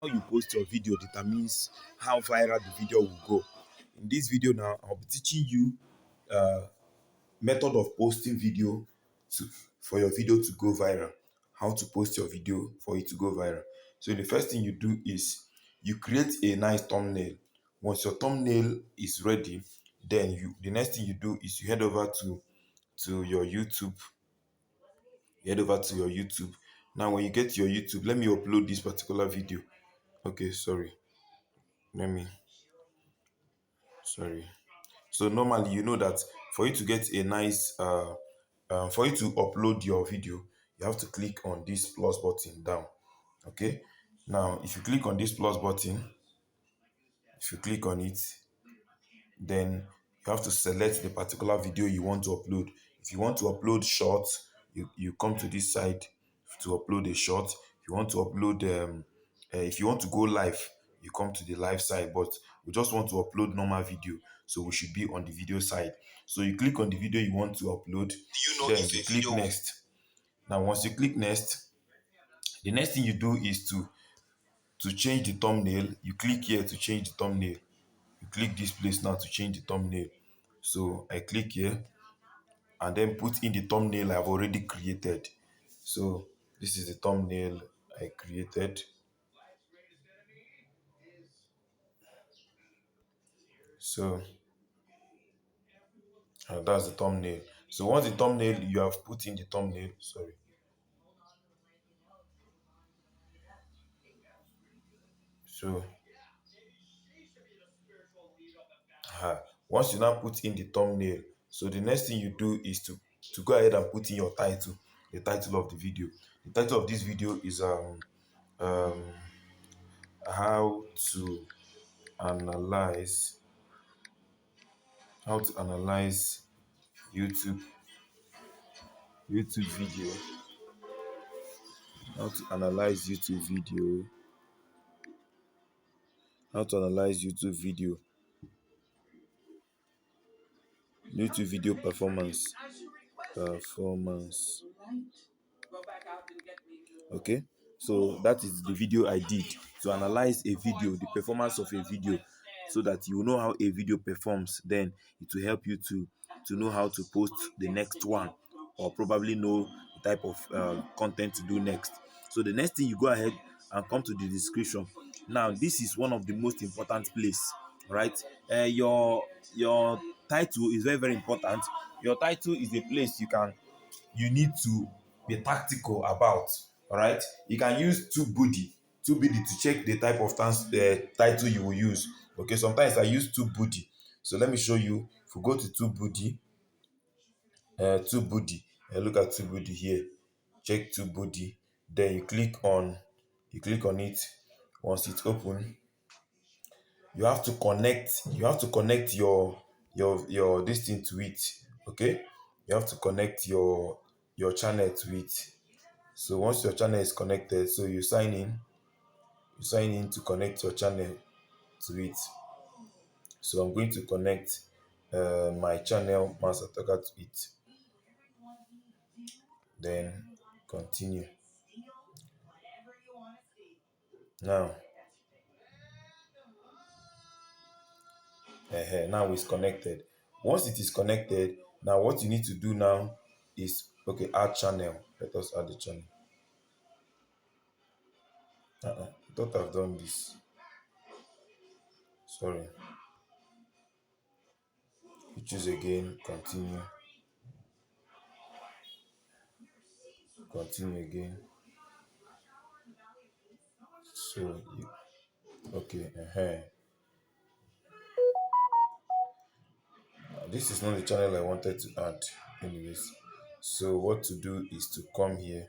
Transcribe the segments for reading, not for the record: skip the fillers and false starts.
How you post your video determines how viral the video will go. In this video now, I'll be teaching you method of posting video to for your video to go viral. How to post your video for it to go viral. So the first thing you do is you create a nice thumbnail. Once your thumbnail is ready, then the next thing you do is you head over to your YouTube. You head over to your YouTube. Now, when you get to your YouTube, let me upload this particular video. Okay, sorry. Let me sorry. So normally, you know that for you to get a nice for you to upload your video, you have to click on this plus button down. Okay, now if you click on this plus button, if you click on it, then you have to select the particular video you want to upload. If you want to upload short, you come to this side to upload a short. If you want to upload if you want to go live, you come to the live side. But we just want to upload normal video, so we should be on the video side. So you click on the video you want to upload, then you click next. Now once you click next, the next thing you do is to change the thumbnail. You click here to change the thumbnail. You click this place now to change the thumbnail. So I click here and then put in the thumbnail I've already created. So this is the thumbnail I created. So that's the thumbnail. So once the thumbnail, you have put in the thumbnail, sorry. So once you now put in the thumbnail, so the next thing you do is to go ahead and put in your title, the title of the video. The title of this video is um how to analyze how to analyze YouTube YouTube video. How to analyze YouTube video. How to analyze YouTube video performance. Okay, so that is the video I did to analyze a video, the performance of a video, so that you know how a video performs. Then it will help you to know how to post the next one, or probably know the type of content to do next. So the next thing, you go ahead and come to the description. Now this is one of the most important place, right? Your title is very important. Your title is a place you need to be tactical about. All right, you can use TubeBuddy to check the type of title you will use. Okay, sometimes I use TubeBuddy. So let me show you. If we go to TubeBuddy, and look at TubeBuddy here, check TubeBuddy, then you click on it. Once it's open, you have to connect your this thing to it. Okay, you have to connect your channel to it. So once your channel is connected, so you sign in to connect your channel to it. So I'm going to connect my channel Master Attacker to it. Then continue. Now, now it's connected. Once it is connected, now what you need to do now is, okay, add channel. Let us add the channel. I thought I've done this. Sorry. You choose again, continue again. So you, okay, this is not the channel I wanted to add anyways. So what to do is to come here.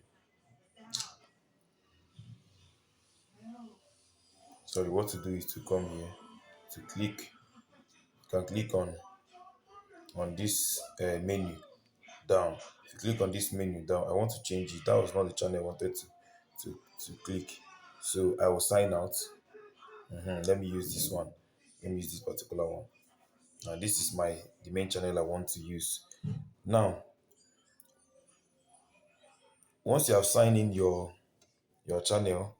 Sorry, what to do is to come here to click. You can click on this menu down. If you click on this menu down, I want to change it. That was not the channel I wanted to click. So I will sign out. Let me use this one. Let me use this particular one. Now this is the main channel I want to use. Now, once you have signed in your channel,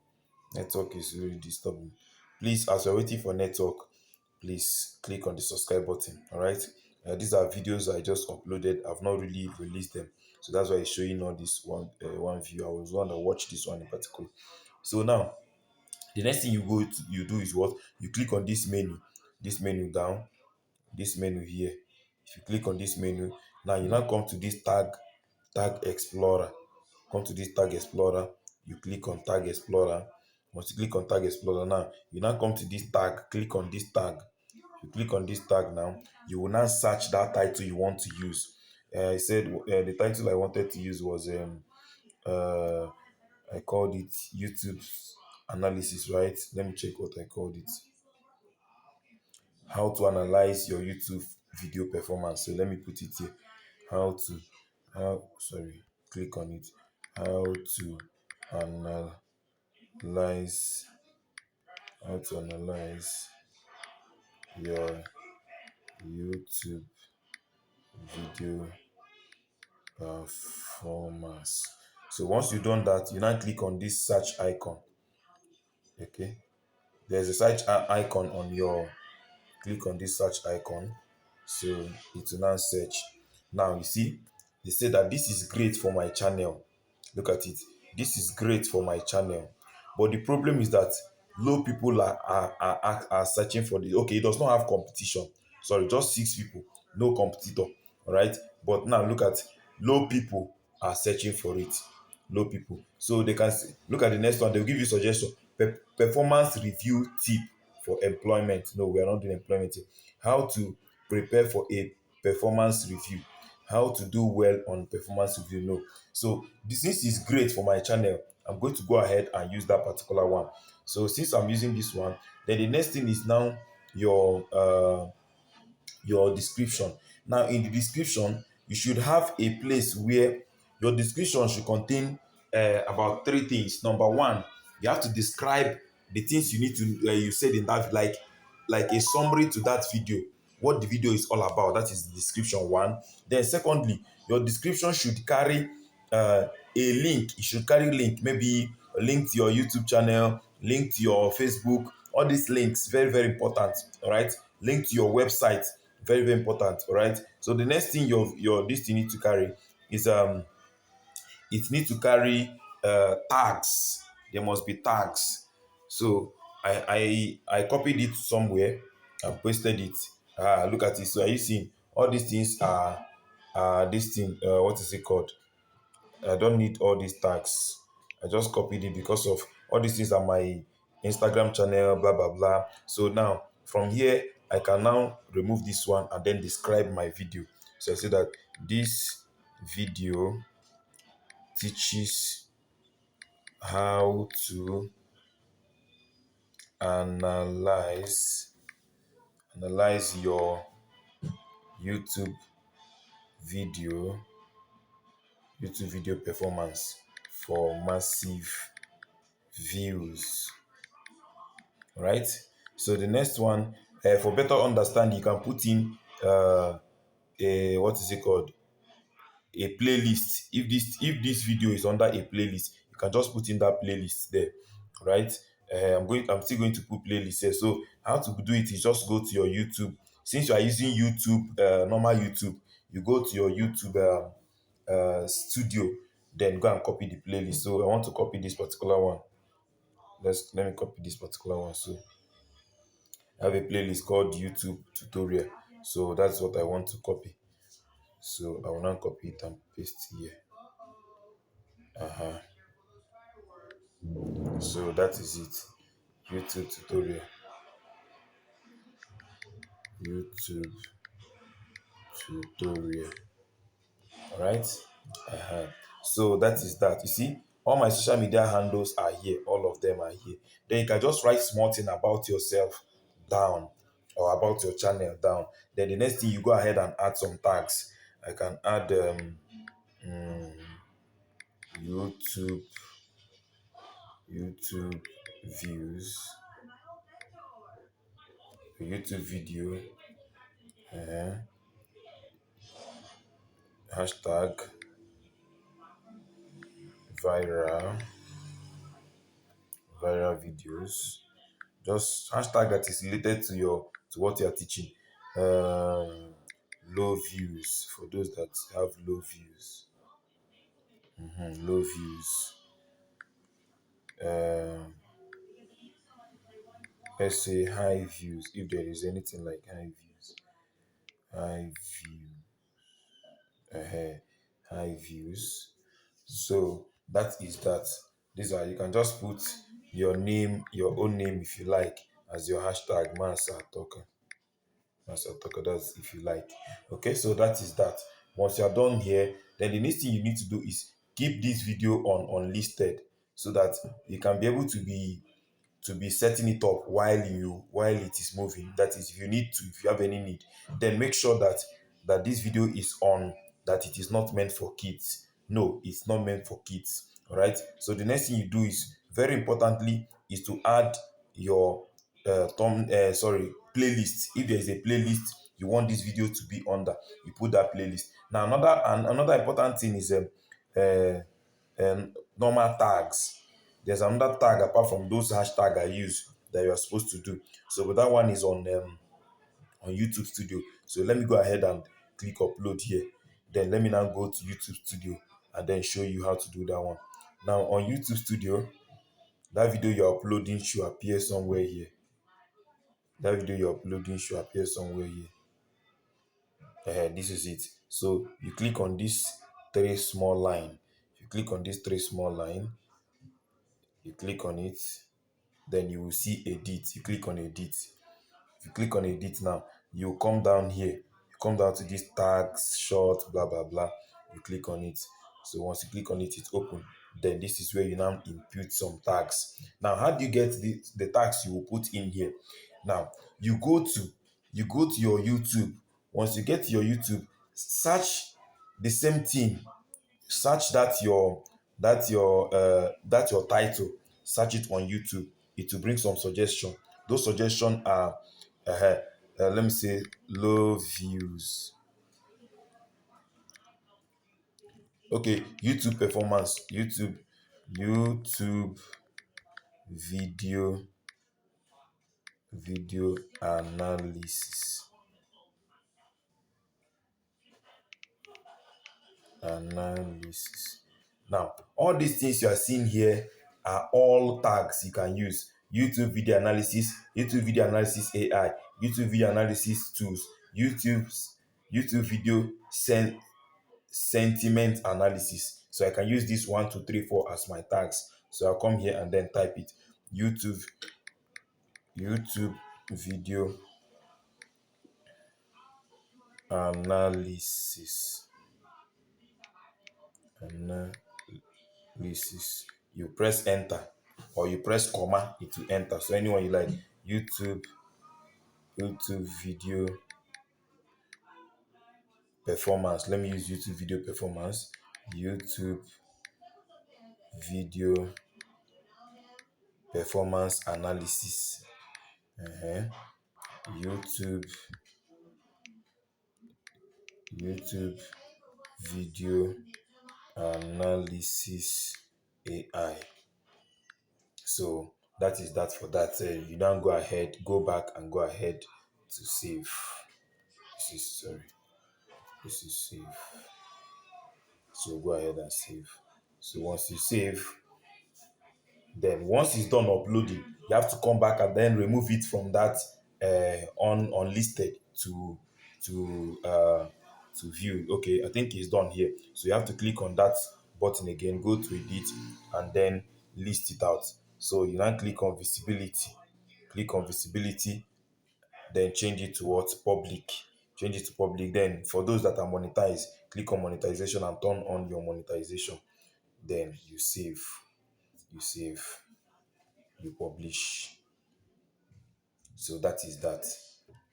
Network is really disturbing. Please, as you're waiting for network, please click on the subscribe button. All right. These are videos I just uploaded. I've not really released them, so that's why it's showing on this one view. I was one to watch this one in particular. So now the next thing you do is what? You click on this menu down, this menu here. If you click on this menu, now you now come to this tag explorer. Come to this tag explorer, you click on tag explorer. Once you click on tag explorer, now you now come to this tag, click on this tag. You click on this tag now, you will now search that title you want to use. I said the title I wanted to use was uh I called it YouTube analysis, right? Let me check what I called it. How to analyze your YouTube video performance. So let me put it here. How to how sorry, click on it. How to analyze how to analyze your YouTube video performance. So once you've done that, you now click on this search icon. Okay, there's a search icon on your, click on this search icon, so it will now search. Now you see, they say that this is great for my channel. Look at it, this is great for my channel, but the problem is that low people are searching for the, okay, it does not have competition, sorry, just 6 people, no competitor. All right, but now look at, low people are searching for it, low people, so they can look at the next one. They'll give you suggestion. Performance review tip for employment. No, we are not doing employment here. How to prepare for a performance review, how to do well on performance review. No, so this is great for my channel, I'm going to go ahead and use that particular one. So since I'm using this one, then the next thing is now your description. Now, in the description, you should have a place where your description should contain about 3 things. Number one, you have to describe the things you need to, you said in that, like a summary to that video, what the video is all about. That is the description one. Then, secondly, your description should carry a link. It should carry link, maybe a link to your YouTube channel, link to your Facebook. All these links, very, very important. All right, link to your website, very, very important. All right, so the next thing your this thing need to carry is it needs to carry tags. There must be tags. So I copied it somewhere and pasted it. Look at it. So are you seeing all these things are this thing, what is it called? I don't need all these tags. I just copied it because of all these things are my Instagram channel, blah blah blah. So now from here, I can now remove this one and then describe my video. So I say that this video teaches how to analyze your YouTube video performance for massive views. Right, so the next one, for better understanding, you can put in a, what is it called, a playlist. If this video is under a playlist, you can just put in that playlist there. Right, I'm still going to put playlist here. So how to do it is just go to your YouTube. Since you are using YouTube, normal YouTube, you go to your YouTube studio, then go and copy the playlist. So I want to copy this particular one. Let me copy this particular one. So I have a playlist called YouTube tutorial. So that's what I want to copy. So I will now copy it and paste here. So that is it. YouTube tutorial. YouTube tutorial. Alright. So that is that. You see, all my social media handles are here. All of them are here. Then you can just write small thing about yourself down, or about your channel down. Then the next thing, you go ahead and add some tags. I can add YouTube YouTube views, YouTube video, hashtag viral viral videos. Just hashtag that is related to what you are teaching. Um, Low views for those that have low views. Low views. Um, let's say high views, if there is anything like high views. High view. uh High views. So that is that. These are, you can just put your name, your own name if you like, as your hashtag Mansa Talker. Mansa Talker, that's if you like. Okay, so that is that. Once you're done here, then the next thing you need to do is keep this video on unlisted, so that you can be able to be setting it up while it is moving. That is, if you have any need, then make sure that this video is on, that it is not meant for kids. No, it's not meant for kids. All right, so the next thing you do is, very importantly, is to add your playlist. If there is a playlist you want this video to be under, you put that playlist. Now another important thing is uh, normal tags. There's another tag apart from those hashtag I use that you are supposed to do. So but that one is on YouTube Studio. So let me go ahead and click upload here. Then let me now go to YouTube Studio and then show you how to do that one. Now on YouTube Studio, that video you're uploading should appear somewhere here. That video you're uploading should appear somewhere here. This is it. So you click on this three small line. You click on this three small line. You click on it. Then you will see edit. You click on edit. If you click on edit now, you come down here. You come down to this tags, short, blah blah blah. You click on it. So once you click on it, it's open. Then this is where you now input some tags. Now, how do you get the tags you will put in here? Now you go to your YouTube. Once you get to your YouTube, search the same thing. Search that your title. Search it on YouTube. It will bring some suggestion. Those suggestions are uh, let me say low views. Okay, YouTube performance. YouTube video analysis. Now, all these things you are seeing here are all tags you can use. YouTube video analysis, YouTube video analysis AI, YouTube video analysis tools, YouTube video sentiment analysis. So I can use this 1, 2, 3, 4 as my tags. So I'll come here and then type it. YouTube video analysis. You press enter, or you press comma, it will enter. So anyone you like. YouTube video performance. Let me use YouTube video performance. YouTube video performance analysis. YouTube video analysis AI. So that is that for that. You now go back and go ahead to save. This is save. So go ahead and save. So once you save, then once it's done uploading, you have to come back and then remove it from that unlisted to view. Okay, I think it's done here. So you have to click on that button again, go to edit, and then list it out. So you now click on visibility. Click on visibility, then change it to what? Public. Change it to public. Then for those that are monetized, click on monetization and turn on your monetization. Then you save. You publish. So that is that.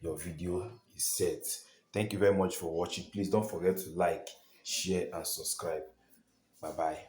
Your video is set. Thank you very much for watching. Please don't forget to like, share, and subscribe. Bye bye.